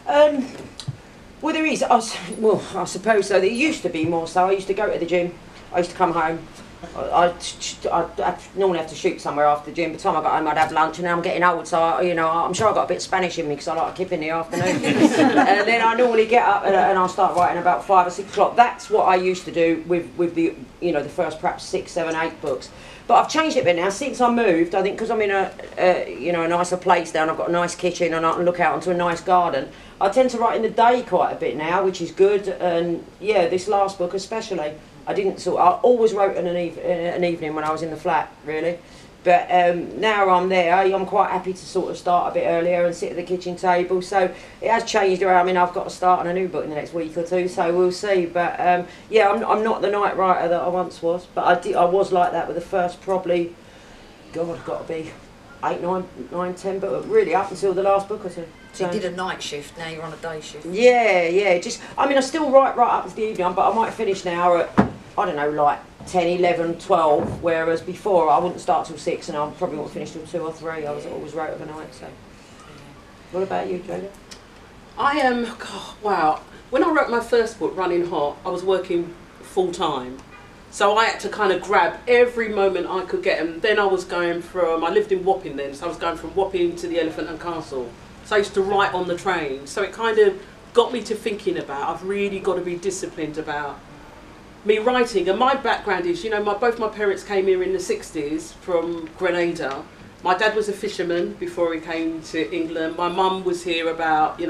Um, well, there is. Well, I suppose so. There used to be more so. I used to go to the gym. I used to come home. I'd normally have to shoot somewhere after the gym. By the time I got home, I'd have lunch, and now I'm getting old, so I'm sure I got a bit of Spanish in me because I like a kip in the afternoon. And then I normally get up and I'll start writing about 5 or 6 o'clock. That's what I used to do with the the first perhaps 6, 7, 8 books. But I've changed it a bit now since I moved. I think because I'm in a nicer place now, and I've got a nice kitchen, and I can look out onto a nice garden. I tend to write in the day quite a bit now, which is good. And yeah, this last book especially. I always wrote in an evening when I was in the flat, really. But now I'm there, I'm quite happy to sort of start a bit earlier and sit at the kitchen table. So it has changed around. I mean, I've got to start on a new book in the next week or two, so we'll see. But yeah, I'm not the night writer that I once was. But I was like that with the first probably, God, got to be 8, 9, 10, but really up until the last book or two. So you did a night shift, now you're on a day shift. Yeah. I still write right up to the evening, but I might finish now at, I don't know, like 10, 11, 12, whereas before I wouldn't start till 6 and I probably wouldn't finish till 2 or 3. I was always wrote overnight, so. What about you, Julia? I am, wow. When I wrote my first book, Running Hot, I was working full time. So I had to kind of grab every moment I could get, and then I lived in Wapping then, so I was going from Wapping to the Elephant and Castle. So I used to write on the train. So it kind of got me to thinking about, I've really got to be disciplined about me writing. And my background is, both my parents came here in the 60s from Grenada. My dad was a fisherman before he came to England. My mum was here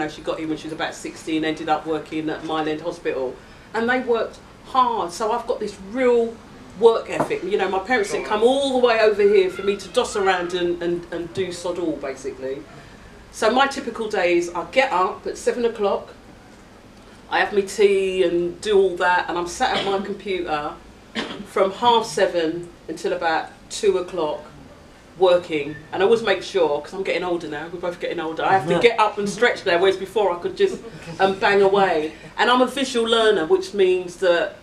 she got here when she was about 16, ended up working at Mile End Hospital. And they worked hard, so I've got this real work ethic. My parents didn't come all the way over here for me to doss around and do sod all, basically. So my typical days, I get up at 7 o'clock, I have my tea and do all that, and I'm sat at my computer from 7:30 until about 2 o'clock working. And I always make sure, because I'm getting older now, we're both getting older, I have to get up and stretch now, whereas before I could just bang away. And I'm a visual learner, which means that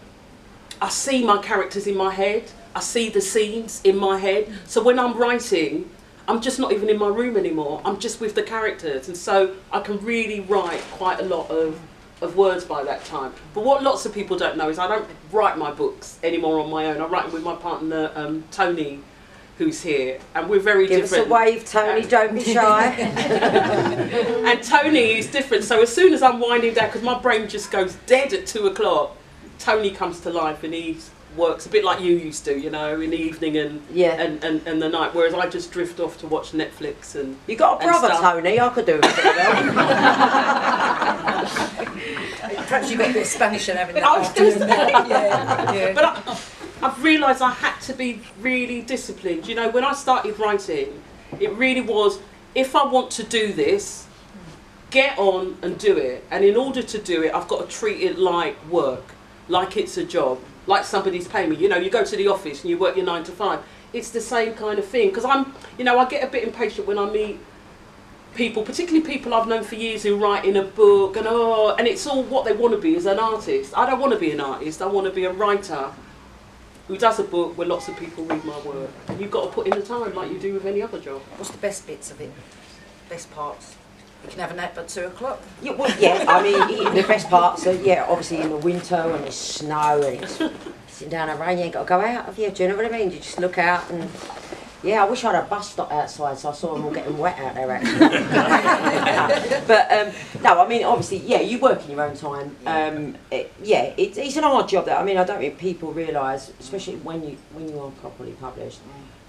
I see my characters in my head, I see the scenes in my head. So when I'm writing, I'm just not even in my room anymore, I'm just with the characters. And so I can really write quite a lot of words by that time. But what lots of people don't know is I don't write my books anymore on my own. I write them with my partner, Tony, who's here, and we're very different. Give us a wave, Tony, don't be shy. And Tony is different, so as soon as I'm winding down, because my brain just goes dead at 2 o'clock, Tony comes to life and he works a bit like you used to, in the evening and the night, whereas I just drift off to watch Netflix and you got a brother, Tony, I could do it. Perhaps you got a bit of Spanish and everything. Yeah. But I've realised I had to be really disciplined. When I started writing, it really was, if I want to do this, get on and do it. And in order to do it, I've got to treat it like work, like it's a job, like somebody's paying me. You go to the office and you work your 9 to 5. It's the same kind of thing. Because I get a bit impatient when I meet people, particularly people I've known for years who write in a book and it's all what they want to be as an artist. I don't want to be an artist, I want to be a writer who does a book where lots of people read my work. And you've got to put in the time like you do with any other job. What's the best bits of it? Best parts? You can have a nap at 2 o'clock? Yeah, the best parts are, obviously in the winter when there's snow and it's sitting down in the rain, you ain't got to go out, have you? Do you know what I mean? You just look out and... Yeah, I wish I had a bus stop outside so I saw them all getting wet out there, actually. But, no, obviously, you work in your own time. It's an hard job, though. I don't think people realise, especially when you are properly published,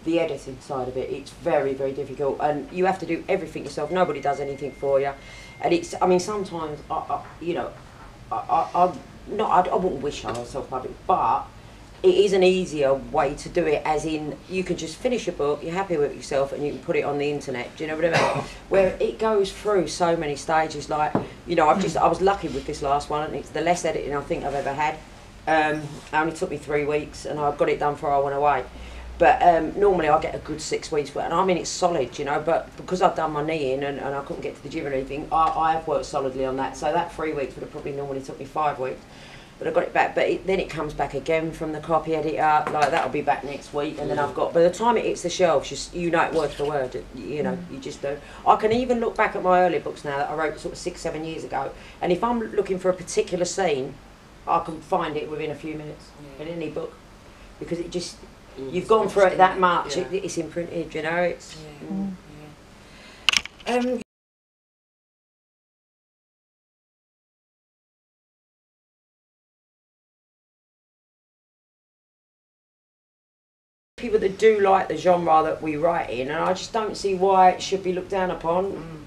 the editing side of it, it's very, very difficult. And you have to do everything yourself. Nobody does anything for you. And it's, sometimes, I wouldn't wish I was self-published, but it is an easier way to do it, as in you can just finish a book, you're happy with yourself, and you can put it on the internet. Do you know what I mean? Where it goes through so many stages. Like, I was lucky with this last one, and it's the less editing I think I've ever had. It only took me 3 weeks, and I got it done before I went away. But normally I get a good 6 weeks, and it's solid, But because I've done my knee in and I couldn't get to the gym or anything, I have worked solidly on that. So that 3 weeks would have probably normally took me 5 weeks. but I got it back. But then it comes back again from the copy editor. Like that'll be back next week, and then I've got. By the time it hits the shelves, you know it word for word. You know, you just do. I can even look back at my early books now that I wrote sort of 6-7 years ago, and if I'm looking for a particular scene, I can find it within a few minutes in any book, because it just you've gone through it that much. It's imprinted. You know, it's. People that do like the genre that we write in, and I just don't see why it should be looked down upon.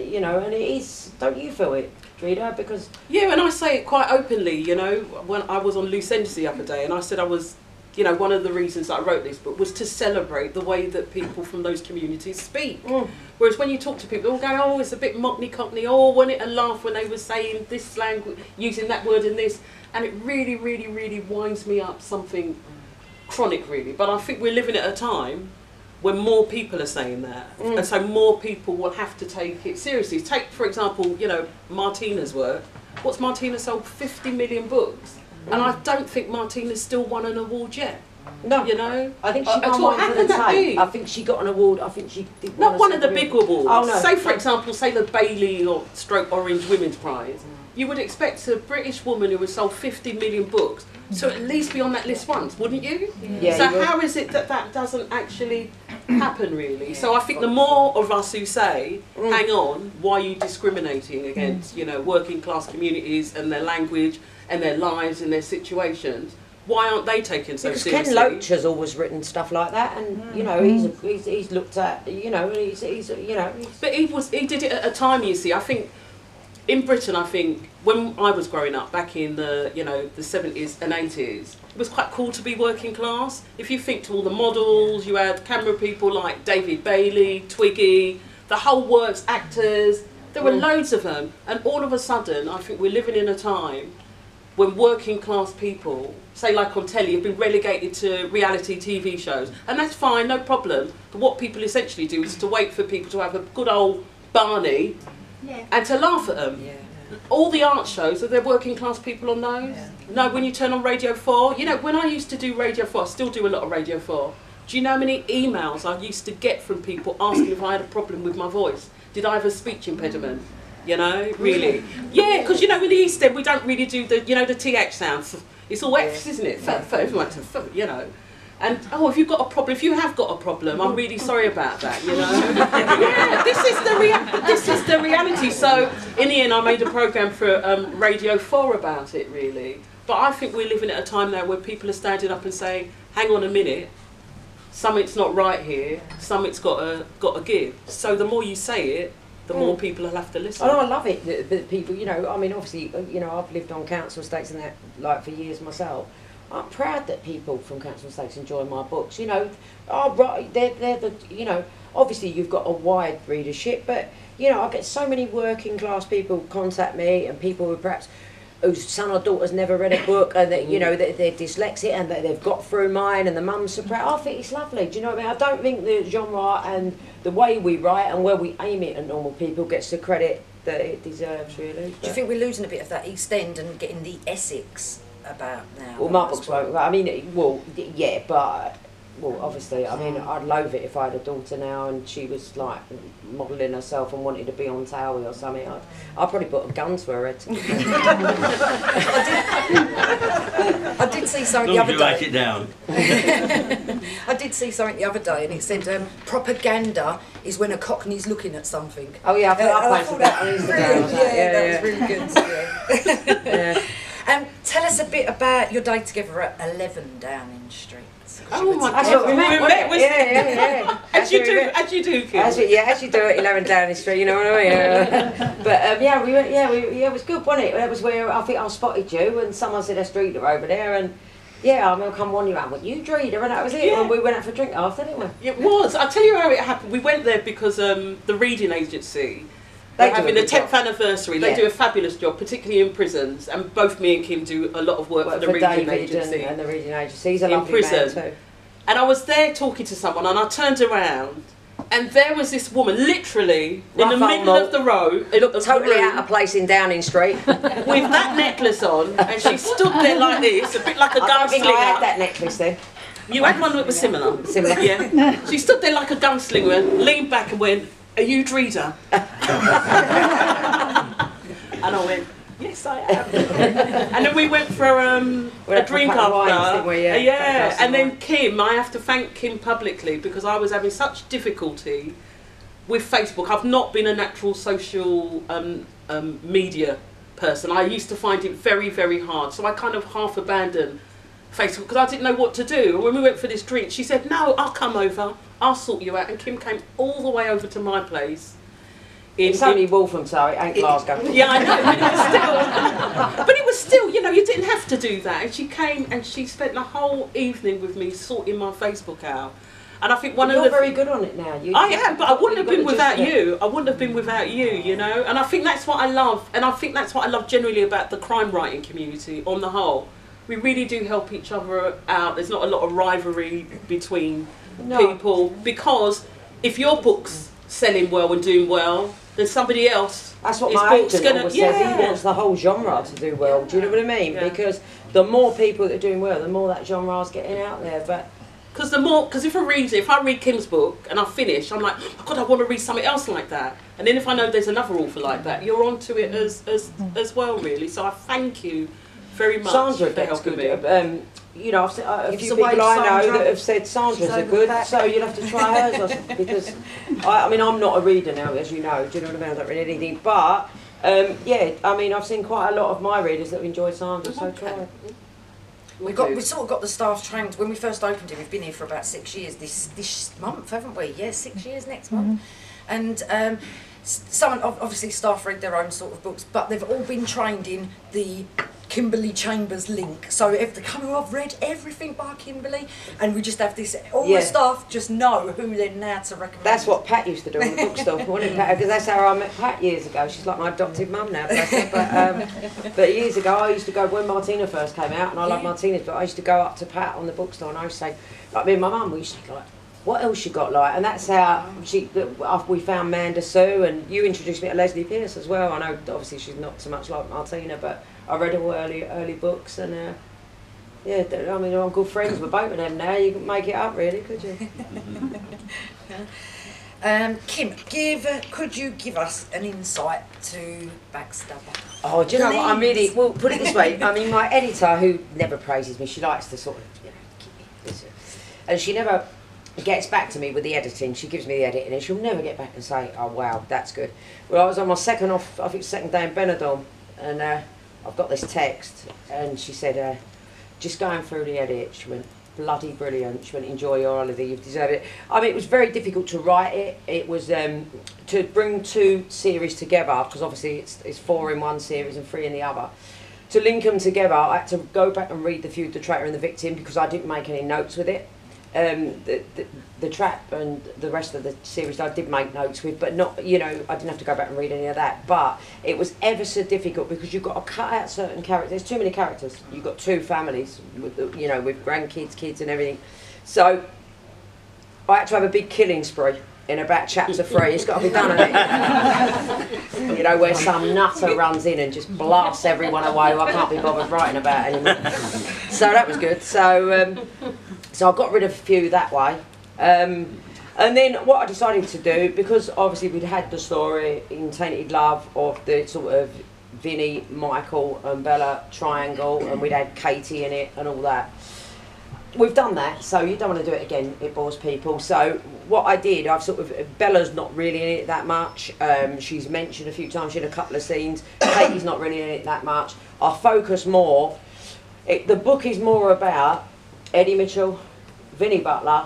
You know, and it is. Don't you feel it, Drita? Because and I say it quite openly. You know, when I was on Loose Ends the other day, and I said I was, you know, one of the reasons I wrote this book was to celebrate the way that people from those communities speak. Whereas when you talk to people, they'll go, "Oh, it's a bit mockney-cockney," or "Wasn't it a laugh when they were saying this slang, using that word and this," and it really, really, really winds me up something chronic, really. But I think we're living at a time when more people are saying that, and so more people will have to take it seriously. Take, for example, you know, Martina's work. What's Martina sold? 50 million books, and I don't think Martina's still won an award yet. no, You know, I think she won one for the tape. I think she got an award. I think she did not one of the big awards. Oh no. Say, for example, say the Bailey or Stroke Orange Women's Prize. You would expect a British woman who has sold 50 million books to at least be on that list once, wouldn't you? Yeah, so how is it that that doesn't actually happen, really? So I think the more of us who say, hang on, why are you discriminating against, you know, working class communities and their language and their lives and their situations, why aren't they taken so because seriously? Ken Loach has always written stuff like that, and you know he's looked at, you know, he's you know. But he did it at a time, you see. I think in Britain, I think when I was growing up back in the, you know, the 70s and 80s, it was quite cool to be working class. If you think to all the models, you had camera people like David Bailey, Twiggy, the whole works, actors, there were loads of them. And all of a sudden, I think we're living in a time when working class people, say like on telly, have been relegated to reality TV shows. And that's fine, no problem. But what people essentially do is to wait for people to have a good old Barney and to laugh at them. All the art shows, are there working class people on those? No, when you turn on Radio 4, you know, when I used to do Radio 4, I still do a lot of Radio 4. Do you know how many emails I used to get from people asking if I had a problem with my voice? Did I have a speech impediment? You know, really? Yeah, because you know, in the East End, we don't really do the, you know, the TH sounds. It's all F's, isn't it? For everyone to, you know. And, oh, if you've got a problem, if you have got a problem, I'm really sorry about that, you know. Yeah, this is the reality. So, in the end, I made a programme for Radio 4 about it, really. But I think we're living at a time now where people are standing up and saying, hang on a minute, something's not right here, something's got to give. So the more you say it, the more people will have to listen. Oh, I love it that people, you know, I mean, obviously, you know, I've lived on council estates and that, like, for years myself. I'm proud that people from council estates enjoy my books. You know, they're the, you know, obviously you've got a wide readership, but you know, I get so many working class people contact me, and people who perhaps whose son or daughter's never read a book, and that, you know, they're dyslexic and they've got through mine, and the mum's so proud. I think it's lovely. Do you know what I mean? I don't think the genre and the way we write and where we aim it at normal people gets the credit that it deserves, really. Do you think we're losing a bit of that East End and getting the Essex about now? Well, my books won't. I mean, well, yeah, but well, obviously, I mean, I'd loathe it if I had a daughter now and she was like modelling herself and wanted to be on Towie or something. I'd probably put a gun to her head. I did see something the other day. Write it down. I did see something the other day, and it said propaganda is when a Cockney's looking at something. Oh yeah, I posted that on Instagram. That was really good. Yeah. Tell us a bit about your day together at 11 Downing Street. Oh my That's God, what we met, yeah. As you do, Kim. As you do at 11 Downing Street, you know what I mean? But yeah, we went. Yeah, it was good, wasn't it? That was where I think I spotted you, and someone said a streeter over there, and yeah, I'm gonna come wander around with you, Drita, and that was it. Yeah. And we went out for a drink after, didn't we? It was. I'll tell you how it happened. We went there because the reading agency. They're having the 10th anniversary. They do a fabulous job, particularly in prisons. And both me and Kim do a lot of work for the reading agency. And the reading agency. He's a lovely man too. And I was there talking to someone, and I turned around, And there was this woman, literally, in the Rough middle old of the row, Totally out of place in Downing Street. with that necklace on, and she stood there like this, a bit like a I don't think I had gunslinger. that necklace then. You had one that was similar. Similar. Yeah. She stood there like a gunslinger, leaned back and went, "Are you Dreda?" And I went, "Yes, I am." And then we went for a drink after. Yeah. And then Kim, I have to thank Kim publicly because I was having such difficulty with Facebook. I've not been a natural social media person. I used to find it very, very hard. So I kind of half abandoned Facebook because I didn't know what to do. And when we went for this drink, she said, "No, I'll come over. I'll sort you out." And Kim came all the way over to my place. It's only Walthamstow, it ain't Glasgow. Yeah, I know, but it was still, you know, you didn't have to do that. And she came and she spent the whole evening with me sorting my Facebook out. And I think You're very good on it now. I am, but I wouldn't have been without you. I wouldn't have been without you, you know. And I think that's what I love. And I think that's what I love generally about the crime writing community on the whole. We really do help each other out. There's not a lot of rivalry between people because if your book's selling well and doing well, then somebody else. That's what my agent always says. He wants the whole genre to do well. Do you know what I mean? Yeah. Because the more people that are doing well, the more that genre's getting out there. But because if I read Kim's book and I finish, I'm like, oh God, I want to read something else like that. And then if I know there's another author like that, you're onto it as well, really. So I thank you very much Sandra for helping me. You know, I've a few people I know that have said Sandra's are good, so you'll have to try hers or something, because I mean, I'm not a reader now, as you know, do you know what I mean? I don't read anything, but yeah, I mean, I've seen quite a lot of my readers that have enjoyed Sandra, so try it. We sort of got the staff trained when we first opened it. We've been here for about 6 years this month, haven't we? Yeah, 6 years next month. And obviously staff read their own sort of books, but they've all been trained in the Kimberly Chambers link. So if they come, I've read everything by Kimberly, and we just have this. All the staff just know who they're now to recommend. That's what Pat used to do in the bookstore, because that's how I met Pat years ago. She's like my adopted mum now, bless her. But years ago, I used to go when Martina first came out, and I love Martina's, but I used to go up to Pat on the bookstore, and I used to say, like me and my mum, we used to go like, what else you got like? And that's how we found Manda Sue, and you introduced me to Leslie Pierce as well. I know obviously she's not so much like Martina, but I read all early books, and yeah, I mean, I'm good friends with both of them now. You couldn't make it up, really, could you? Kim, could you give us an insight to Backstabber? Oh, do you know what? I'm really, well, put it this way. I mean, my editor, who never praises me, she likes to sort of, you know, keep me busy, and she never gets back to me with the editing. She gives me the editing, and she'll never get back and say, "Oh wow, that's good." Well, I was on my second day in Benidorm, and I've got this text, and she said, just going through the edit, she went, bloody brilliant. She went, enjoy your holiday, you've deserved it. I mean, it was very difficult to write it. It was to bring two series together, because obviously it's 4 in one series and 3 in the other. To link them together, I had to go back and read The Feud, the Traitor and the Victim, because I didn't make any notes with it. The Trap and the rest of the series I did make notes with, but not, you know, I didn't have to go back and read any of that. But it was ever so difficult because you've got to cut out certain characters. There's too many characters. You've got 2 families, with, you know, with grandkids, kids and everything. So I had to have a big killing spree in about chapter 3. It's got to be done, hasn't it? You know, where some nutter runs in and just blasts everyone away who I can't be bothered writing about anymore. So that was good. So I got rid of a few that way. And then what I decided to do, because obviously we'd had the story in Tainted Love of the sort of Vinnie, Michael and Bella triangle, and we'd had Katie in it and all that. We've done that, so you don't want to do it again, it bores people. So what I did, Bella's not really in it that much. She's mentioned a few times, she had a couple of scenes. Katie's not really in it that much. I focus more, the book is more about Eddie Mitchell, Vinnie Butler,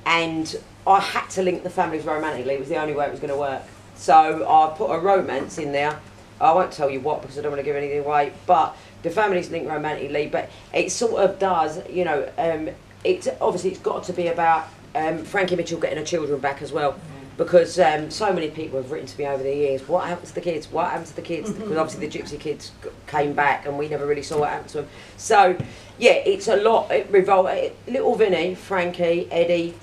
and I had to link the families romantically. It was the only way it was going to work. So I put a romance in there. I won't tell you what because I don't want to give anything away, but the families link romantically, but it sort of does, you know, it's got to be about Frankie Mitchell getting her children back as well, because so many people have written to me over the years, what happened to the kids, what happened to the kids, because obviously the gypsy kids came back and we never really saw what happened to them. So yeah, it's a lot, little Vinnie, Frankie, Eddie,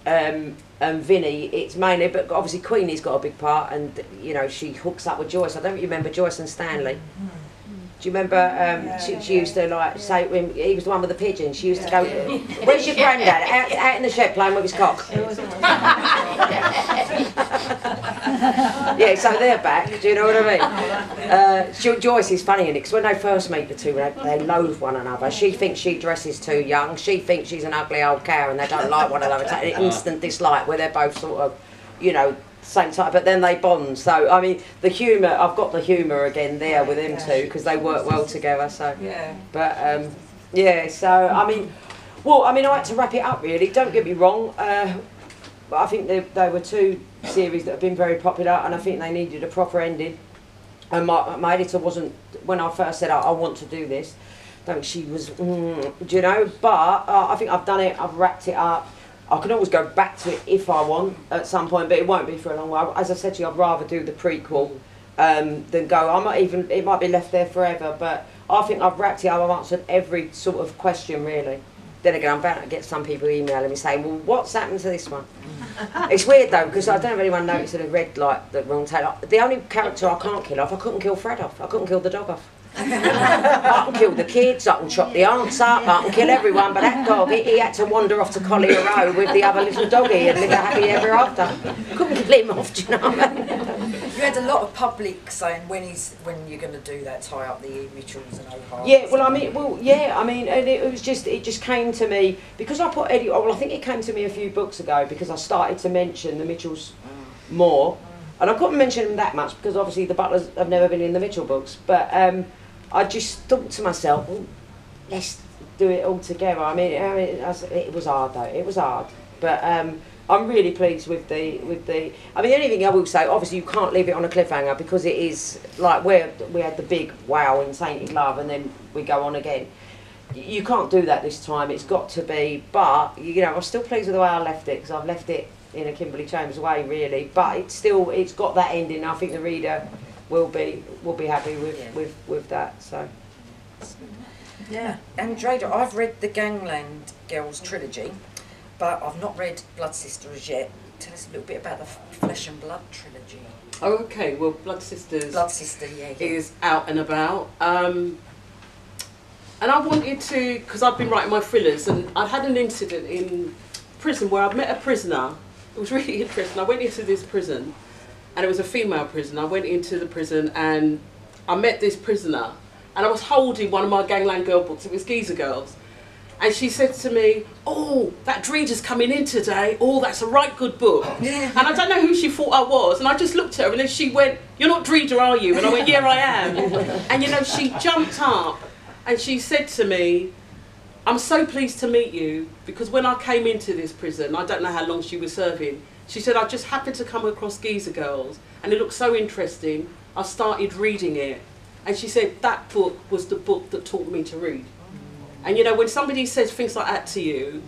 and Vinny, it's mainly, but obviously Queenie's got a big part, and you know she hooks up with Joyce. I don't remember Joyce and Stanley. Do you remember? She used to like say when he was the one with the pigeon. She used to go, "Where's your granddad? Out in the shed playing with his cock." Yeah, so they're back. Do you know what I mean? Joyce is funny in it because when they first meet the two, they loathe one another. She thinks she dresses too young. She thinks she's an ugly old cow, and they don't like one another. It's like an instant dislike where they're both sort of, you know, same type, but then they bond. So I mean, the humour. I've got the humour again there with them two because they work well together. So Yeah. but yeah. So I mean, well, I mean, I had to wrap it up really. Don't get me wrong. But I think they were two series that have been very popular, and I think they needed a proper ending. And my editor wasn't, when I first said I want to do this, I think she was, do you know? But I think I've done it. I've wrapped it up. I can always go back to it if I want at some point, but it won't be for a long while. As I said to you, I'd rather do the prequel than go. I might even, it might be left there forever, but I think I've wrapped it up. I've answered every sort of question really. Then again, I'm bound to get some people emailing me saying, well, what's happened to this one? It's weird though, because I don't know if anyone noticed that I read like the wrong tale. The only character I can't kill off, I couldn't kill Fred off. I couldn't kill the dog off. I can kill the kids, I can chop the aunts up, I can kill everyone, but that dog, he had to wander off to Collier Road with the other little doggy and live happy ever after. Couldn't kill him off, do you know what I mean? You had a lot of public saying when you're going to do that, tie up the Mitchells and O'Hara. Yeah, well, I mean, and it just came to me because I put Eddie. Well, I think it came to me a few books ago because I started to mention the Mitchells more, and I couldn't mention them that much because obviously the Butlers have never been in the Mitchell books. But I just thought to myself, well, let's do it all together. I mean, it was hard though. It was hard, but. I'm really pleased with the. I mean, the only thing I will say, obviously, you can't leave it on a cliffhanger because it is like we had the big wow in Tainted Love, and then we go on again. You can't do that this time. It's got to be. But you know, I'm still pleased with the way I left it because I've left it in a Kimberly Chambers way, really. But it's got that ending. I think the reader will be happy with that. So. Yeah, and Drada, I've read the Gangland Girls trilogy. But I've not read Blood Sister as yet. Tell us a little bit about the Flesh and Blood trilogy. Oh, okay. Well, Blood Sisters. Blood Sister, yeah. Is out and about. And I wanted to, because I've been writing my thrillers, and I'd had an incident in prison where I'd met a prisoner. It was really interesting. I went into this prison, and it was a female prison. I went into the prison, and I met this prisoner, and I was holding one of my Gangland Girl books. It was Geezer Girls. And she said to me, oh, that Dreda's coming in today. Oh, that's a right good book. Yeah. And I don't know who she thought I was. And I just looked at her and then she went, you're not Dreda, are you? And I went, yeah, I am. And you know, she jumped up and she said to me, I'm so pleased to meet you because when I came into this prison, I don't know how long she was serving, she said, I just happened to come across Geezer Girls and it looked so interesting. I started reading it. And she said, that book was the book that taught me to read. And you know, when somebody says things like that to you,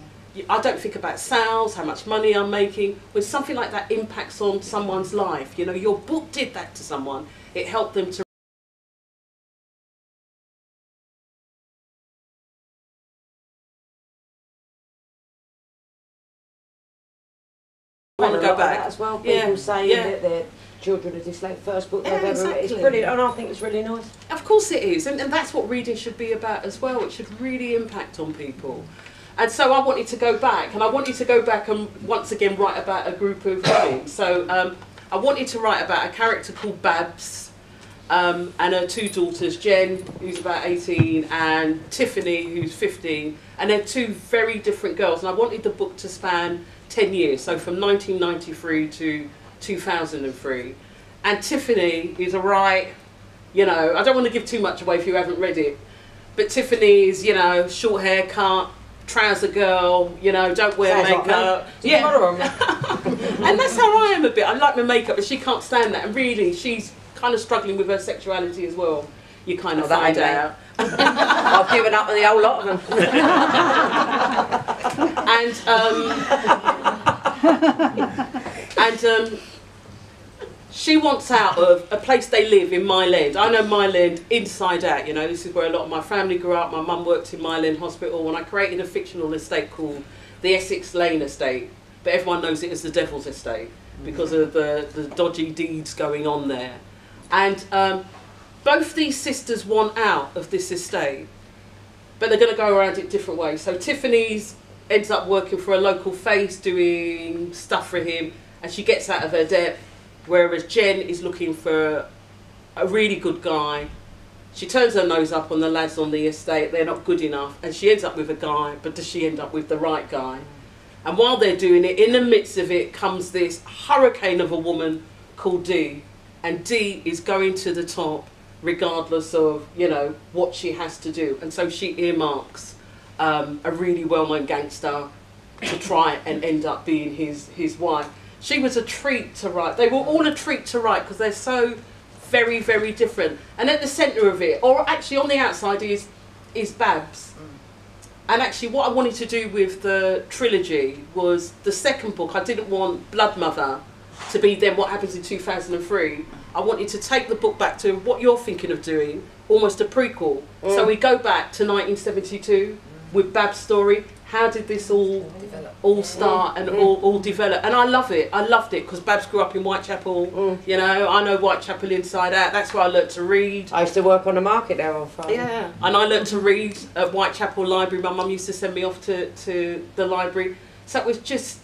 I don't think about sales, how much money I'm making. When something like that impacts on someone's life, you know, your book did that to someone. It helped them to want to go back as well. People saying that their children are dyslexic. First book they've ever read. It's brilliant, and I think it's really nice. Of course it is, and that's what reading should be about as well. It should really impact on people. And so I wanted to go back, and I wanted to go back and once again write about a group of women. So I wanted to write about a character called Babs, and her two daughters, Jen, who's about 18, and Tiffany, who's 15, and they're two very different girls. And I wanted the book to span 10 years, so from 1993 to 2003. And Tiffany is a right, you know, I don't want to give too much away if you haven't read it, but Tiffany is, you know, short haircut, trouser girl, you know, don't wear makeup. Yeah. And that's how I am a bit. I like my makeup, but she can't stand that. And really, she's kind of struggling with her sexuality as well. You kind of find out. I've given up on the whole lot of them. And she wants out of a place they live in Mile End. I know Mile End inside out, you know, this is where a lot of my family grew up. My mum worked in Mile End Hospital, and I created a fictional estate called the Essex Lane Estate, but everyone knows it as the Devil's Estate because of the dodgy deeds going on there. And both these sisters want out of this estate, but they're going to go around it different ways. So Tiffany's ends up working for a local face, doing stuff for him, and she gets out of her debt, whereas Jen is looking for a really good guy. She turns her nose up on the lads on the estate, they're not good enough, and she ends up with a guy, but does she end up with the right guy? And while they're doing it, in the midst of it comes this hurricane of a woman called Dee, and Dee is going to the top regardless of, you know, what she has to do. And so she earmarks a really well-known gangster to try and end up being his wife. She was a treat to write. They were all a treat to write because they're so very, very different. And at the centre of it, or actually on the outside, is Babs. And actually what I wanted to do with the trilogy was the second book, I didn't want Blood Mother to be then what happens in 2003. I wanted to take the book back to what you're thinking of doing, almost a prequel. So we go back to 1972 with Bab's story. How did this all start and all develop? And I love it. I loved it because Babs grew up in Whitechapel. You know, I know Whitechapel inside out. That's where I learnt to read. I used to work on the market there all the time. Yeah, and I learnt to read at Whitechapel Library. My mum used to send me off to the library. So it was just,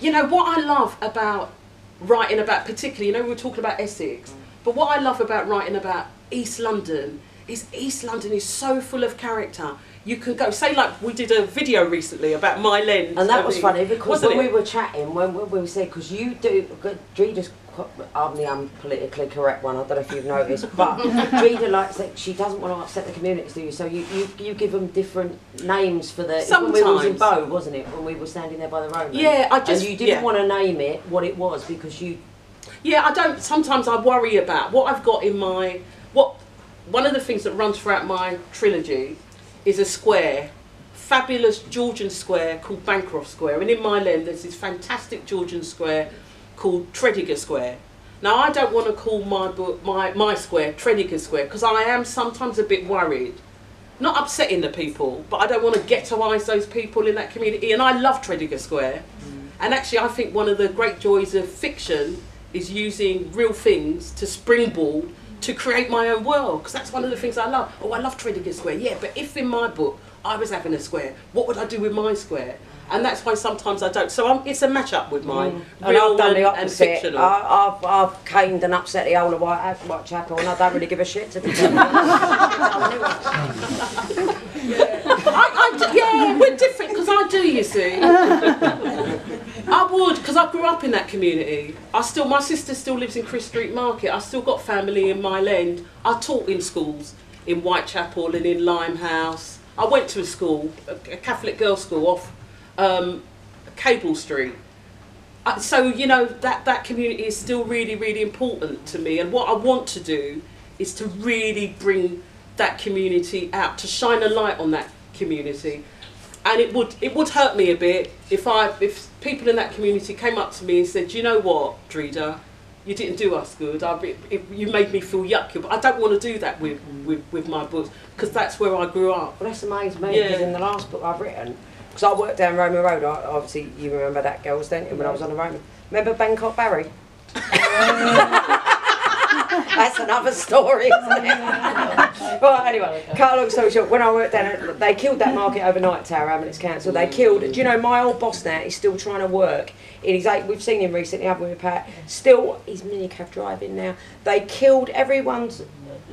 you know, what I love about writing about, particularly, you know, we were talking about Essex, but what I love about writing about East London is so full of character. You can go, say like we did a video recently about Mile End. And that was funny because when we were chatting, when we said, because you do, Dreda's, I'm the unpolitically correct one, I don't know if you've noticed, but Dreda likes that she doesn't want to upset the communities, do you? So you give them different names for the, sometimes. when we was in Bow, wasn't it? When we were standing there by the road. Yeah, and you didn't want to name it what it was because you... Yeah, I don't, sometimes I worry about what I've got in my, one of the things that runs throughout my trilogy is a square, fabulous Georgian square called Bancroft Square, and in Mile End there's this fantastic Georgian square called Tredegar Square. Now I don't want to call my book, my square, Tredegar Square, because I am sometimes a bit worried, not upsetting the people, but I don't want to ghettoise those people in that community, and I love Tredegar Square. And actually I think one of the great joys of fiction is using real things to springboard to create my own world, because that's one of the things I love. Oh, I love Tredegar Square, yeah, but if in my book I was having a square, what would I do with my square? And that's why sometimes I don't. So it's a match-up with mine, real I've done the and opposite. fictional. I've caned and upset the whole of Whitechapel, and I don't really give a shit, to be honest. Yeah, we're different, because I do, you see. I would, because I grew up in that community. My sister still lives in Chris Street Market. I still got family in Mile End. I taught in schools in Whitechapel and in Limehouse. I went to a school, a Catholic girls' school off Cable Street. So, you know, that community is still really, really important to me. And what I want to do is to really bring that community out, to shine a light on that community. And it would hurt me a bit if people in that community came up to me and said, you know what, Dreda, you didn't do us good. You made me feel yucky. But I don't want to do that with my books, because that's where I grew up. Well, that's amazed me, because in the last book I've written, because I worked down Roman Road, obviously you remember that, girls, don't you, when I was on the Roman. Remember Bangkok Barry? That's another story, isn't it? Well, anyway, cut a long story short, when I worked down, they killed that market overnight, Tower Hamlets Council. They killed, do you know, my old boss now is still trying to work in his, we've seen him recently, haven't we, with Pat? Still, he's minicab driving now. They killed everyone's,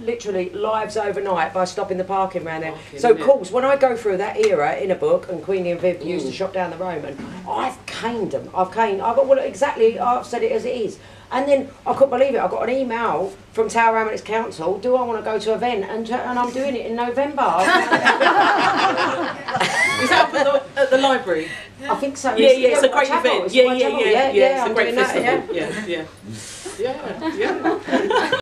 literally, lives overnight by stopping the parking around there. So, of course, when I go through that era in a book, and Queenie and Viv used to shop down the Roman, I've caned them. I've said it as it is. And then I couldn't believe it. I got an email from Tower Hamlets Council. Do I want to go to an event? And I'm doing it in November. Is that up at the library? I think so. Yeah, it's a great event. Yeah, it's a great festival. Yeah.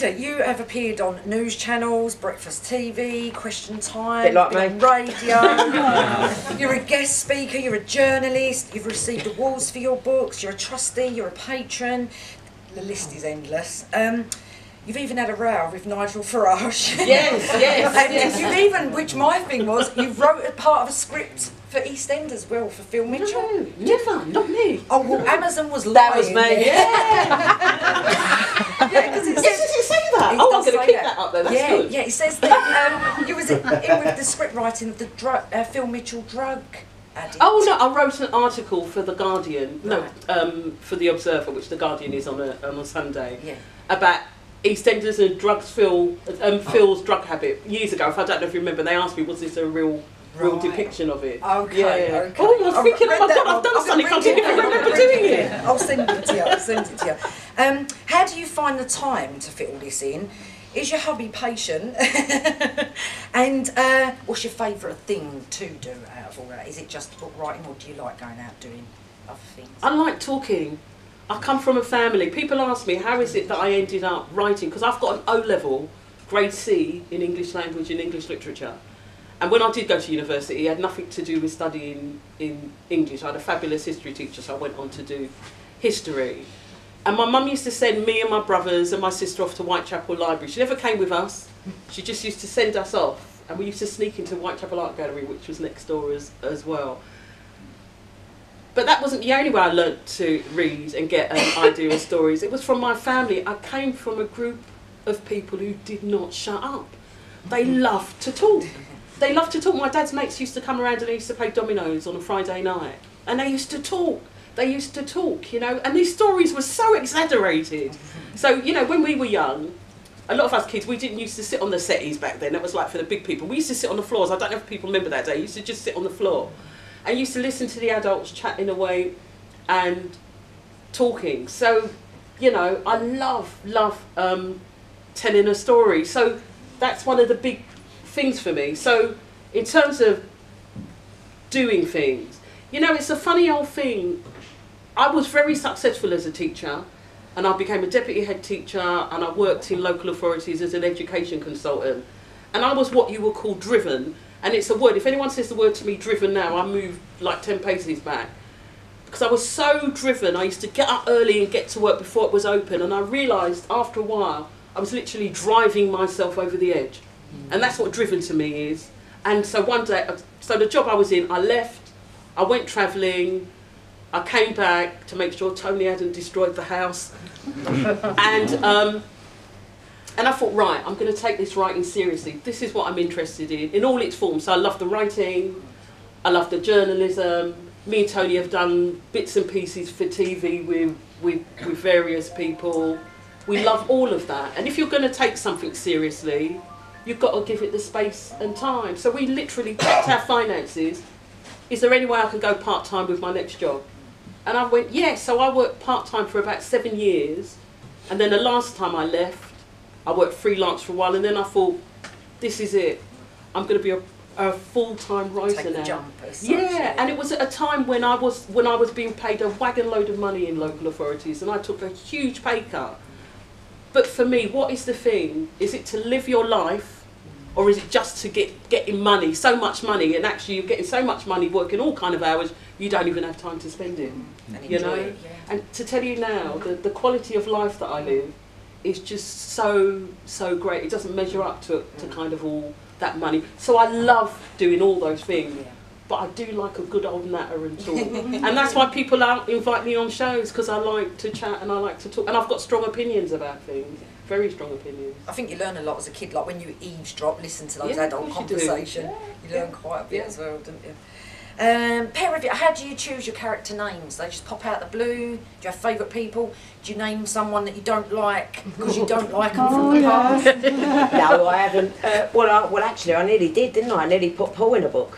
You have appeared on news channels, breakfast TV, Question Time, Bit like me. on radio. You're a guest speaker, you're a journalist, you've received awards for your books, you're a trustee, you're a patron. The list is endless. You've even had a row with Nigel Farage. Yes. And you've even, which my thing was, you wrote a part of a script for EastEnders as well, for Phil Mitchell. No, never, not me. Oh, well, Amazon was lying. That was me. Yeah, because it Yes, does it say that? It Oh, I'm does going to say keep that. that up there. That's good. Yeah, it says that you was in with the script writing of the Phil Mitchell drug addict. Oh no, I wrote an article for The Guardian, for The Observer, which The Guardian is on a Sunday, about EastEnders and Phil's drug habit years ago. If I don't know if you remember, they asked me, was this a real depiction of it? Okay. Oh, I'm thinking, oh my God, I've done something, I didn't even remember doing it. I'll send it to you. How do you find the time to fit all this in? Is your hubby patient? And what's your favourite thing to do out of all that? Is it just book writing, or do you like going out doing other things? I like talking. I come from a family. People ask me, how is it that I ended up writing? Because I've got an O-level, grade C in English language and English literature. And when I did go to university, it had nothing to do with studying in English. I had a fabulous history teacher, so I went on to do history. And my mum used to send me and my brothers and my sister off to Whitechapel Library. She never came with us. She just used to send us off. And we used to sneak into Whitechapel Art Gallery, which was next door as well. But that wasn't the only way I learnt to read and get an idea of stories. It was from my family. I came from a group of people who did not shut up. They loved to talk. They loved to talk. My dad's mates used to come around and they used to play dominoes on a Friday night. And they used to talk. They used to talk, you know. And these stories were so exaggerated. So, you know, when we were young, a lot of us kids, we didn't used to sit on the settees back then. That was like for the big people. We used to sit on the floors. I don't know if people remember that day. You used to just sit on the floor. And used to listen to the adults chatting away and talking. So, you know, I love telling a story. So that's one of the big things for me. So in terms of doing things, you know, it's a funny old thing. I was very successful as a teacher, and I became a deputy head teacher, and I worked in local authorities as an education consultant. And I was what you would call driven. And it's a word, if anyone says the word to me, driven now, I move like 10 paces back. Because I was so driven, I used to get up early and get to work before it was open, and I realised after a while, I was literally driving myself over the edge. And that's what driven to me is. And so one day, so the job I was in, I left, I went travelling, I came back to make sure Tony hadn't destroyed the house. And I thought, right, I'm going to take this writing seriously. This is what I'm interested in all its forms. So I love the writing, I love the journalism. Me and Tony have done bits and pieces for TV with various people. We love all of that. And if you're going to take something seriously, you've got to give it the space and time. So we literally checked our finances. Is there any way I can go part-time with my next job? And I went, yes. So I worked part-time for about 7 years. And then the last time I left, I worked freelance for a while, and then I thought, this is it. I'm going to be a full-time writer now. Take the jump, yeah, and it was at a time when I was being paid a wagon load of money in local authorities, and I took a huge pay cut. But for me, what is the thing? Is it to live your life, or is it just to getting money, so much money, and actually you're getting so much money working all kind of hours, you don't even have time to spend it. And you know? it, yeah. And to tell you now, the quality of life that I live is just so great. It doesn't measure up to kind of all that money. So I love doing all those things. Yeah. But I do like a good old natter and talk. And that's why people invite me on shows, because I like to chat and I like to talk. And I've got strong opinions about things. Very strong opinions. I think you learn a lot as a kid, like when you eavesdrop, listen to those Yeah, adult of course you do. conversation. You learn quite a bit as well, don't you? Pair of you, how do you choose your character names? They just pop out the blue? Do you have favourite people? Do you name someone that you don't like because you don't like them from the past? No, I haven't. Well, actually, I nearly did, didn't I? I nearly put Paul in a book.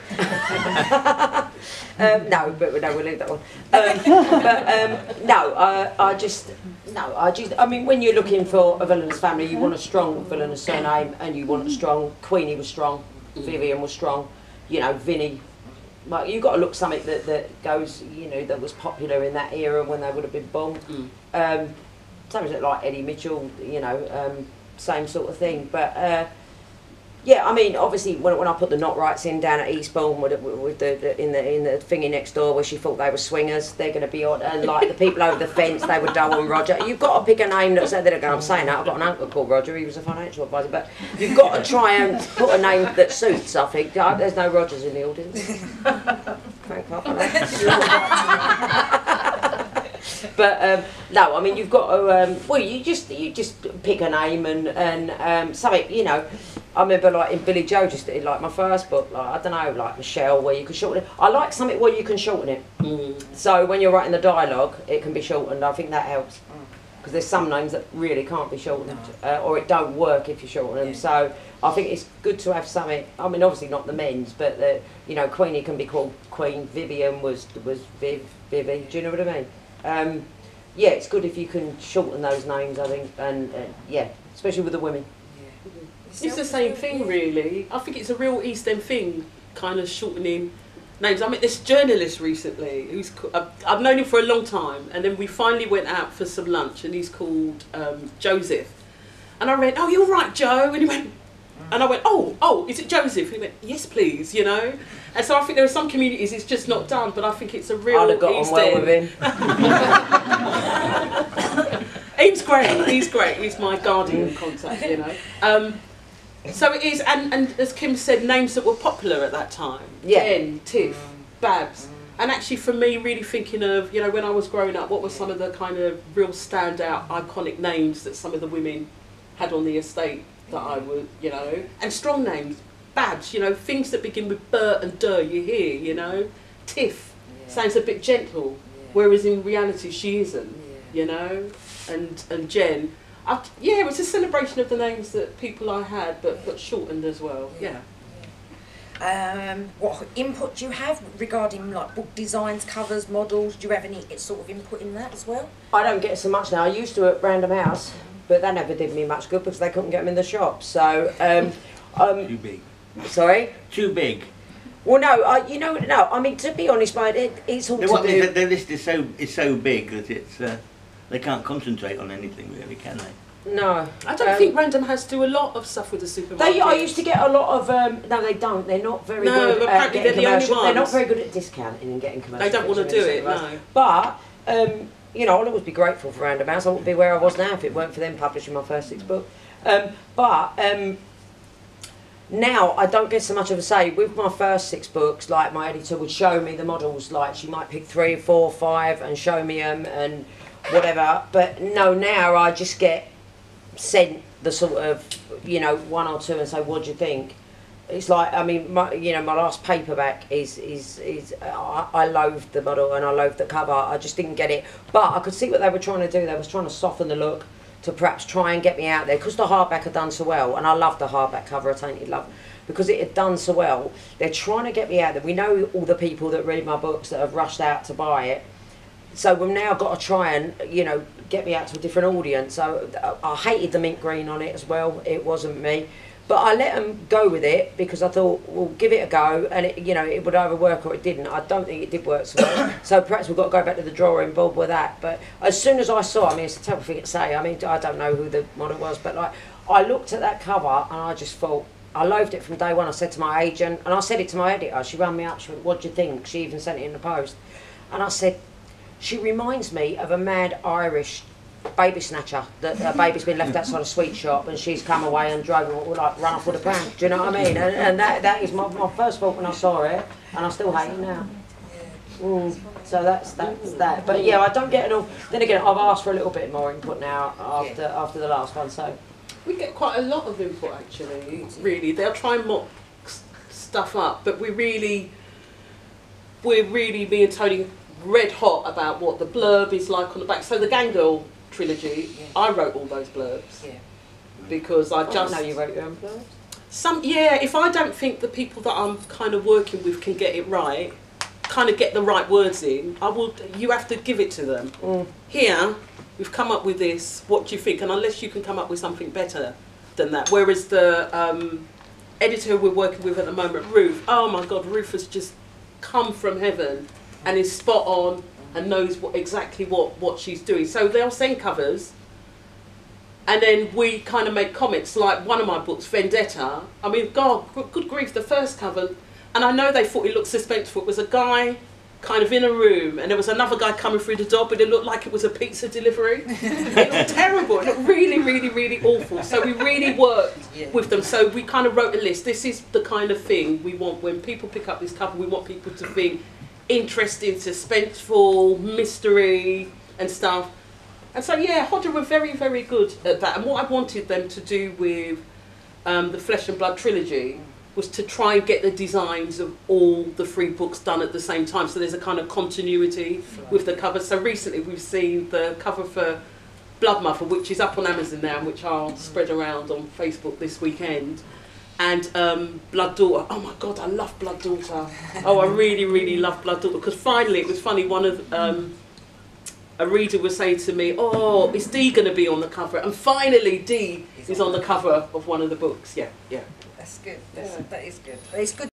No, we'll leave that one. I mean, when you're looking for a villainous family, you want a strong villainous surname, and you want a strong. Queenie was strong, Vivian was strong, you know, Vinny. Like, you've got to look something that goes, you know, that was popular in that era when they would have been born. Something like Eddie Mitchell, you know, same sort of thing. But Yeah, I mean, obviously, when I put the Not Rights in down at Eastbourne with the in the thingy next door where she thought they were swingers, they're going to be on, and like the people over the fence, they were Doe and Roger. You've got to pick a name that's. I'm saying that I've got an uncle called Roger. He was a financial advisor, but you've got to try and put a name that suits. I think I hope there's no Rogers in the audience. Thank God for that. But no, I mean you've got to. Well, you just pick a name and something. You know, I remember like in Billy Joe just did like my first book. Like I don't know, like Michelle, where you can shorten it. I like something where you can shorten it. So when you're writing the dialogue, it can be shortened. I think that helps because there's some names that really can't be shortened, or it don't work if you shorten them. So I think it's good to have something. I mean, obviously not the men's, but you know, Queenie can be called Queen. Vivian was Vivi. Do you know what I mean? Yeah, it's good if you can shorten those names, I think, and yeah, especially with the women. It's the same thing, really. I think it's a real East End thing, kind of shortening names. I met this journalist recently who's I've known him for a long time, and then we finally went out for some lunch, and he's called Joseph, and I went, "Oh, you're right, Joe," and he went, and I went, "Oh, is it Joseph?" And he went, "Yes, please," you know. And so I think there are some communities it's just not done, but I think it's a real I'd have got East on well End. with him. He's great. He's great. He's my guardian contact, you know. So it is, and as Kim said, names that were popular at that time. Yeah. Jen, Tiff, Babs. And actually for me, really thinking of, you know, when I was growing up, what were some of the kind of real standout, iconic names that some of the women had on the estate that I would, you know, and strong names. Babs, you know, things that begin with Bert and Der, you hear, you know. Tiff sounds a bit gentle, whereas in reality she isn't, you know. And Jen, yeah, it was a celebration of the names that people I had, but shortened as well. Yeah. What input do you have regarding like book designs, covers, models? Do you have any sort of input in that as well? I don't get so much now. I used to at Random House, but that never did me much good because they couldn't get them in the shop. So, Too big. sorry. Too big. Well, no, you know, no. I mean, to be honest, mate, it's all The, to what is do. that their list is so big that it's they can't concentrate on anything really, can they? No, I don't think Random House do a lot of stuff with the supermarket. I used to get a lot of. No, they don't. They're not very No, good but at apparently getting they're the only commercial. They're not ones. very good at discounting and getting commercial. They don't want to do it, no. But you know, I'll always be grateful for Random House. I wouldn't be where I was now if it weren't for them publishing my first 6 books. Now I don't get so much of a say with my first 6 books. Like my editor would show me the models. Like she might pick 3, 4, 5 and show me them and whatever. But no, now I just get sent the sort of, you know, 1 or 2 and say, what do you think? It's like, I mean, my last paperback is I loathed the model and I loathed the cover. I just didn't get it. But I could see what they were trying to do. They was trying to soften the look to perhaps try and get me out there because the hardback had done so well, and I loved the hardback cover of Tainted Love because it had done so well. They're trying to get me out there. We know all the people that read my books that have rushed out to buy it. So we've now got to try and, you know, get me out to a different audience. So I hated the mint green on it as well. It wasn't me. But I let them go with it because I thought, well, give it a go, and it, you know, it would either work or it didn't. I don't think it did work so well. So perhaps we've got to go back to the drawing board with that. But as soon as I saw, I mean, it's a terrible thing to say. I mean, I don't know who the model was, but like, I looked at that cover and I just thought, I loathed it from day one. I said to my agent, and I said it to my editor. She rang me up. She went, "What do you think?" She even sent it in the post, and I said, she reminds me of a mad Irish baby snatcher that a baby's been left outside a sweet shop and she's come away and drove it, like run off with a pram. Do you know what I mean? And that is my first thought when I saw it, and I still hate it now. So that's that. But yeah, I don't get it all. Then again, I've asked for a little bit more input now after the last one. So we get quite a lot of input actually. Really, they'll try and mock stuff up, but we're really me and Tony red hot about what the blurb is like on the back. So the Gang Girl trilogy, I wrote all those blurbs because I just know you wrote your own blurbs. If I don't think the people that I'm kind of working with can get it right, kind of get the right words in, you have to give it to them. Here, we've come up with this, what do you think? And unless you can come up with something better than that. Whereas the editor we're working with at the moment, Ruth, oh my God, Ruth has just come from heaven and is spot on and knows exactly what she's doing. So they'll send covers And then we kind of make comments, like one of my books, Vendetta. I mean, God, good grief, the first cover, and I know they thought it looked suspenseful. It was a guy kind of in a room, and there was another guy coming through the door, but it looked like it was a pizza delivery. It looked terrible. It looked really, really, really awful. So we really worked with them. So we kind of wrote a list. This is the kind of thing we want when people pick up this cover. We want people to think interesting, suspenseful, mystery and stuff. And so, yeah, Hodder were very, very good at that. And what I wanted them to do with the Flesh and Blood trilogy was to try and get the designs of all the 3 books done at the same time. So there's a kind of continuity with the cover. So recently we've seen the cover for Blood Mother, which is up on Amazon now, and which I'll spread around on Facebook this weekend. And Blood Daughter. Oh my God, I love Blood Daughter. Oh, I really, really love Blood Daughter. Because finally, it was funny, one of... a reader was saying to me, oh, is Dee going to be on the cover? And finally, Dee is on the cover of one of the books. Yeah, yeah. That's good. That is good. It's good.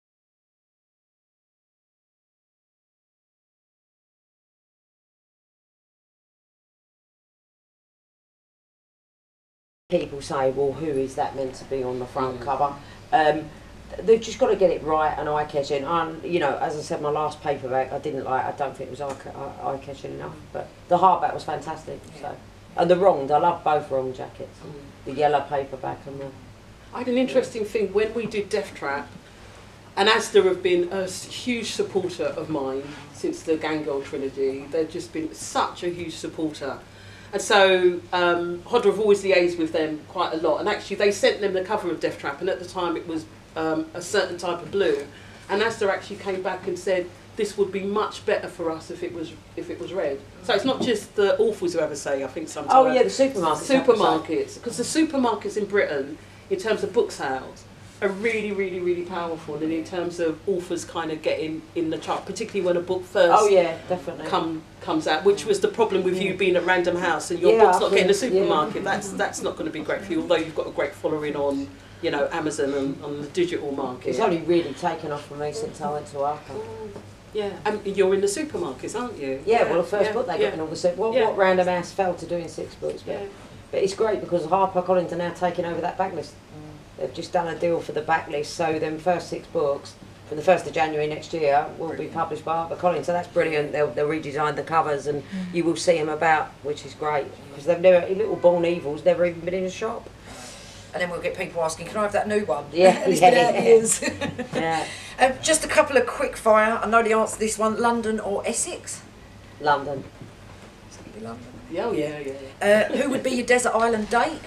People say, well, who is that meant to be on the front cover? They've just got to get it right and eye-catching. And, you know, as I said, my last paperback, I don't think it was eye-catching enough. But the hardback was fantastic. So, and the Wronged, I love both Wronged jackets. The yellow paperback and the... I had an interesting thing when we did Death Trap, and Asda have been a huge supporter of mine since the Gang Girl trilogy. They've just been such a huge supporter. And so Hodder have always liaised with them quite a lot. And actually they sent them the cover of Death Trap, and at the time it was a certain type of blue. And Asda actually came back and said, this would be much better for us if it was red. So it's not just the authors who have a say, I think sometimes. Oh yeah, the supermarkets. Supermarkets, because the supermarkets in Britain, in terms of book sales, are really, really, really powerful. And in terms of authors kind of getting in the chart, particularly when a book first definitely comes out, which was the problem with you being at Random House and your book's not getting a supermarket. That's not going to be great for you, although you've got a great following on, you know, Amazon and on the digital market. It's only really taken off for me since I went to Arca. Yeah, and you're in the supermarkets, aren't you? Yeah, well, the first book they got in all the what Random House failed to do in 6 books, but it's great because HarperCollins are now taking over that backlist. They've just done a deal for the backlist, so them first 6 books from the 1st of January next year will be published by HarperCollins. So that's brilliant. They'll redesign the covers and you will see them about, which is great because they've never, Little Born Evil's never even been in a shop. And then we'll get people asking, can I have that new one? Yeah, It's been out years. Yeah. Just a couple of quick fire. I know the answer to this one. London or Essex? London. It's going to be London. Yeah. Who would be your desert island date?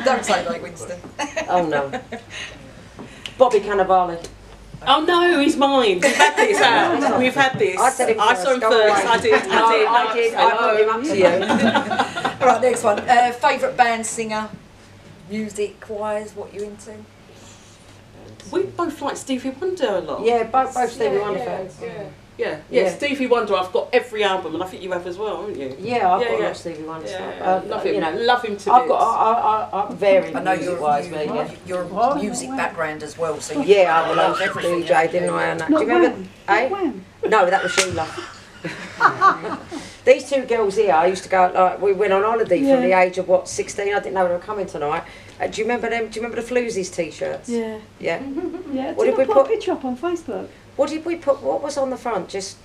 Don't say like Winston. Oh no. Bobby Cannavale. Oh no, he's mine. We've had this out. We've had this. I said him I saw him first. I did. I put him up to you. Right, next one. Favourite band, singer, music-wise, what you into? We both like Stevie Wonder a lot. Yeah, both Stevie Wonder fans. Yeah, Stevie Wonder. I've got every album, and I think you have as well, haven't you? Yeah, I've got a lot of Stevie Wonder stuff. Love him. You know, love him to I've got. I'm very I know music-wise, but yeah. you're a music background as well, so you I love everything. DJ, didn't I? And that. Do you remember? No, that was Sheila. These 2 girls here, I used to go, like, we went on holiday from the age of, 16? I didn't know they were coming tonight. Do you remember them? Do you remember the Floozies t-shirts? Yeah. Yeah? Yeah, What did did we I put put? a picture up on Facebook? What did we put? What was on the front? Just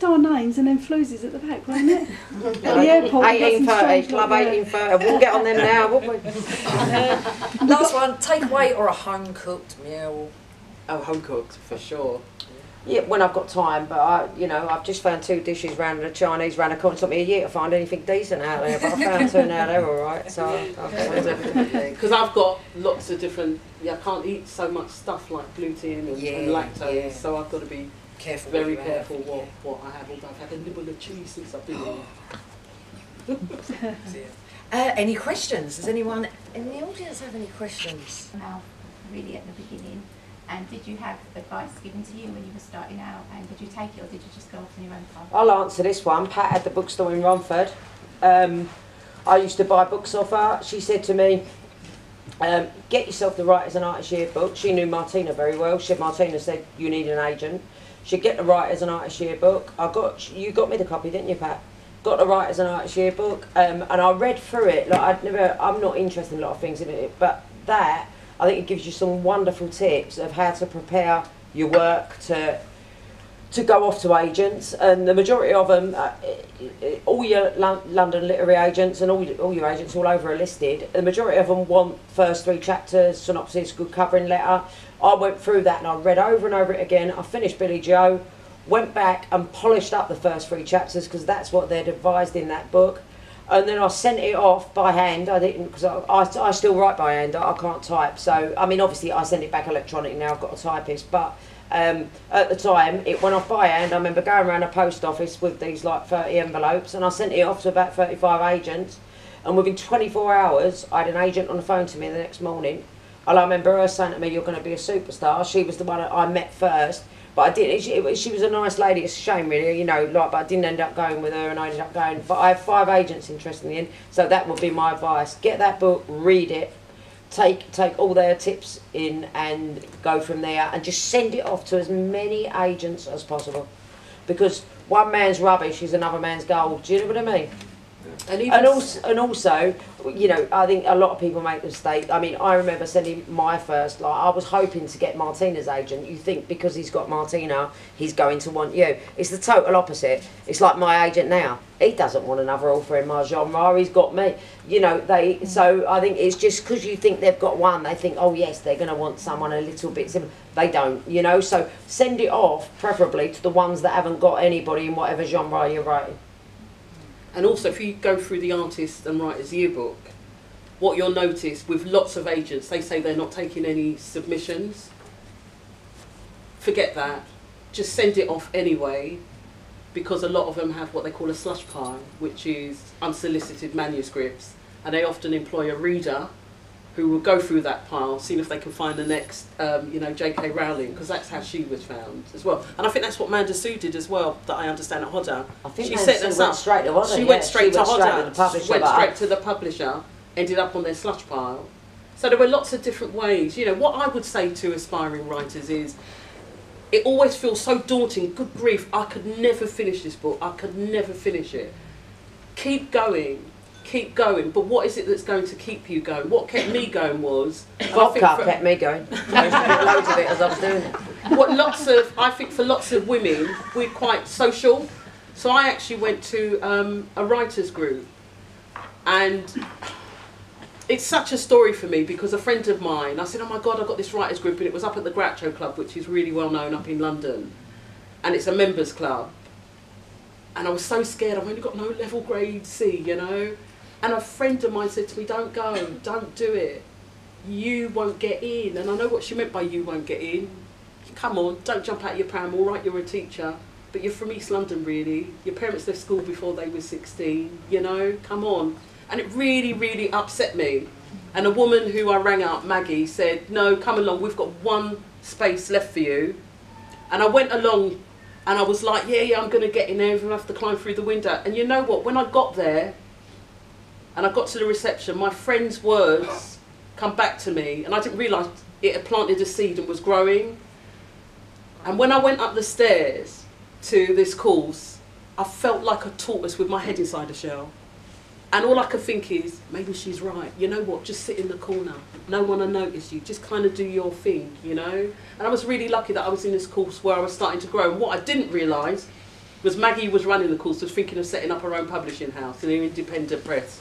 our names and then Floozies at the back, wasn't it? At the airport. 1830, Club 1830. We'll get on them now, wouldn't we? Last one, takeaway or a home-cooked meal? Oh, home cooked for sure. Yeah, when I've got time, but I've just found 2 dishes round the Chinese round the corner. It took me a year to find anything decent out there, but I found 2 now, they're all right. So Because I've got lots of different. I can't eat so much stuff like gluten and lactose, so I've got to be very careful what I have. Although I've had a nibble of cheese since I've been here. Any questions? Does anyone in the audience have any questions? Now, really at the beginning. And did you have advice given to you when you were starting out, and did you take it or did you just go off on your own path? I'll answer this one. Pat had the bookstore in Romford. I used to buy books off her. She said to me, get yourself the Writers and Artists yearbook. She knew Martina very well. Martina said, you need an agent. she'd get the Writers and Artists Yearbook. You got me the copy, didn't you, Pat? Got the Writers and Artists Yearbook, and I read through it. Like I'm not interested in a lot of things in it, but that, I think it gives you some wonderful tips of how to prepare your work to go off to agents, and the majority of them, all your London literary agents and all your agents all over are listed. The majority of them want first 3 chapters, synopsis, good covering letter. I went through that and I read over and over it again. I finished Billy Joe, went back and polished up the first 3 chapters because that's what they'd advised in that book. And then I sent it off by hand. I didn't, because I still write by hand. I can't type. So, I mean, obviously I send it back electronically now. I've got a typist. But at the time, it went off by hand. I remember going around a post office with these like 30 envelopes, and I sent it off to about 35 agents. And within 24 hours, I had an agent on the phone to me the next morning. And I remember her saying to me, "You're going to be a superstar." She was the one that I met first. But I didn't. She was a nice lady. It's a shame, really, you know. Like, but I didn't end up going with her, and I ended up going. But I have 5 agents interested in, so that would be my advice: get that book, read it, take all their tips in, and go from there, and just send it off to as many agents as possible, because one man's rubbish is another man's gold. Do you know what I mean? And also, you know, I think a lot of people make the mistake. I mean, I remember sending my first, like, I was hoping to get Martina's agent. You think because he's got Martina, he's going to want you. It's the total opposite. It's like my agent now. He doesn't want another author in my genre. He's got me. You know, so I think it's just because you think they've got one, they think, oh yes, they're going to want someone a little bit similar. They don't, you know. So send it off, preferably to the ones that haven't got anybody in whatever genre you're writing. And also, if you go through the Artists and Writers Yearbook, what you'll notice with lots of agents, they say they're not taking any submissions. Forget that. Just send it off anyway, because a lot of them have what they call a slush pile, which is unsolicited manuscripts, and they often employ a reader who will go through that pile, seeing if they can find the next, you know, J.K. Rowling, because that's how she was found as well. And I think that's what Manda Sue did as well, that I understand at Hodder. I think she set us went up. Straight to Hodder. She went straight to Hodder. She went straight to the publisher, ended up on their slush pile. So there were lots of different ways. You know, what I would say to aspiring writers is, it always feels so daunting. Good grief, I could never finish this book. I could never finish it. Keep going. Keep going, but what is it that's going to keep you going? What kept me going was vodka kept me going. I used to drink loads of it as I was doing it. I think for lots of women, we're quite social. So I actually went to a writers group, and it's such a story for me because a friend of mine, I said, "Oh my God, I've got this writers group," and it was up at the Groucho Club, which is really well known up in London, and it's a members club. And I was so scared. I've only got no level grade C, you know. And a friend of mine said to me, "Don't go, don't do it. You won't get in." And I know what she meant by "you won't get in." Come on, don't jump out of your pram. All right, you're a teacher, but you're from East London, really. Your parents left school before they were 16, you know, come on. And it really, really upset me. And a woman who I rang up, Maggie, said, "No, come along, we've got 1 space left for you." And I went along and I was like, yeah, I'm going to get in there, even have to climb through the window. And you know what, when I got there, and I got to the reception, my friend's words come back to me, and I didn't realise it had planted a seed and was growing. And when I went up the stairs to this course, I felt like a tortoise with my head inside a shell. And all I could think is, maybe she's right. You know what, just sit in the corner. No one will notice you. Just kind of do your thing, you know? And I was really lucky that I was in this course where I was starting to grow. And what I didn't realise was Maggie was running the course, was thinking of setting up her own publishing house, an independent press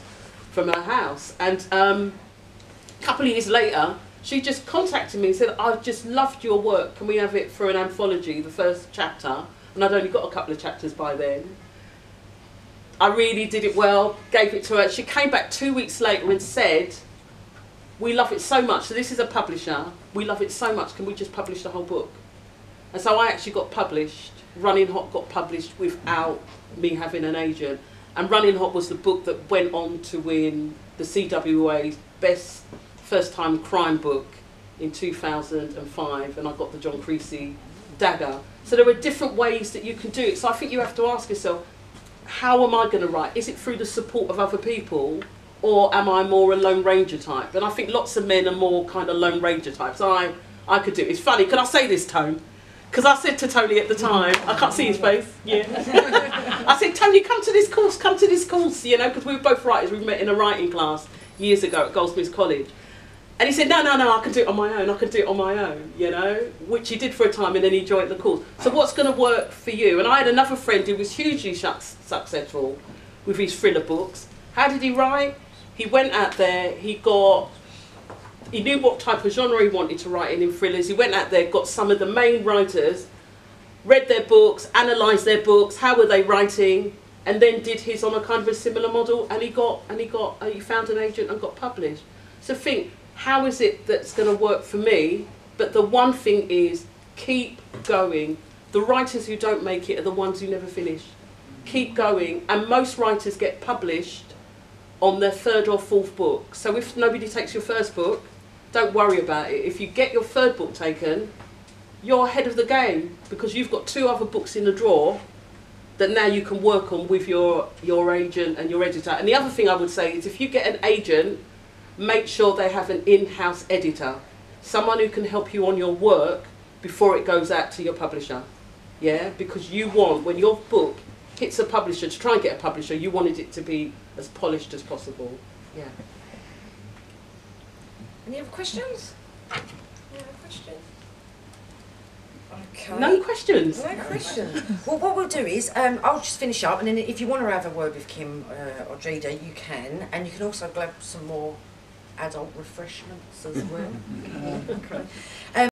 from her house. And a couple of years later, she just contacted me and said, "I've just loved your work. Can we have it for an anthology, the first chapter?" And I'd only got a couple of chapters by then. I really did it well, gave it to her. She came back 2 weeks later and said, "We love it so much." So this is a publisher. "We love it so much. Can we just publish the whole book?" And so I actually got published. Running Hot got published without me having an agent. And Running Hot was the book that went on to win the CWA's best first-time crime book in 2005. And I got the John Creasy Dagger. So there are different ways that you can do it. So I think you have to ask yourself, how am I going to write? Is it through the support of other people, or am I more a Lone Ranger type? And I think lots of men are more kind of Lone Ranger types. I could do it. It's funny, can I say this, Tone? Because I said to Tony at the time, I can't see his face, yeah. I said, Tony, come to this course, you know, because we were both writers. We met in a writing class years ago at Goldsmiths College. And he said, no, I can do it on my own, you know, which he did for a time, and then he joined the course. So what's going to work for you? And I had another friend who was hugely successful with his thriller books. How did he write? He went out there, he knew what type of genre he wanted to write in thrillers. He went out there, got some of the main writers, read their books, analysed their books, how were they writing, and then did his on a kind of a similar model, and he found an agent and got published. So think, how is it that's going to work for me? But the one thing is, keep going. The writers who don't make it are the ones who never finish. Keep going, and most writers get published on their third or fourth book. So if nobody takes your first book, don't worry about it. If you get your third book taken, you're ahead of the game, because you've got 2 other books in the drawer that now you can work on with your agent and your editor. And the other thing I would say is, if you get an agent, make sure they have an in-house editor, someone who can help you on your work before it goes out to your publisher. Yeah, because you want, when your book hits a publisher, to try and get a publisher, you wanted it to be as polished as possible. Yeah. Any other questions? Okay. No questions? No questions. Well, what we'll do is, I'll just finish up, and then if you want to have a word with Kim or Jada, you can, and you can also grab some more adult refreshments as well. Okay.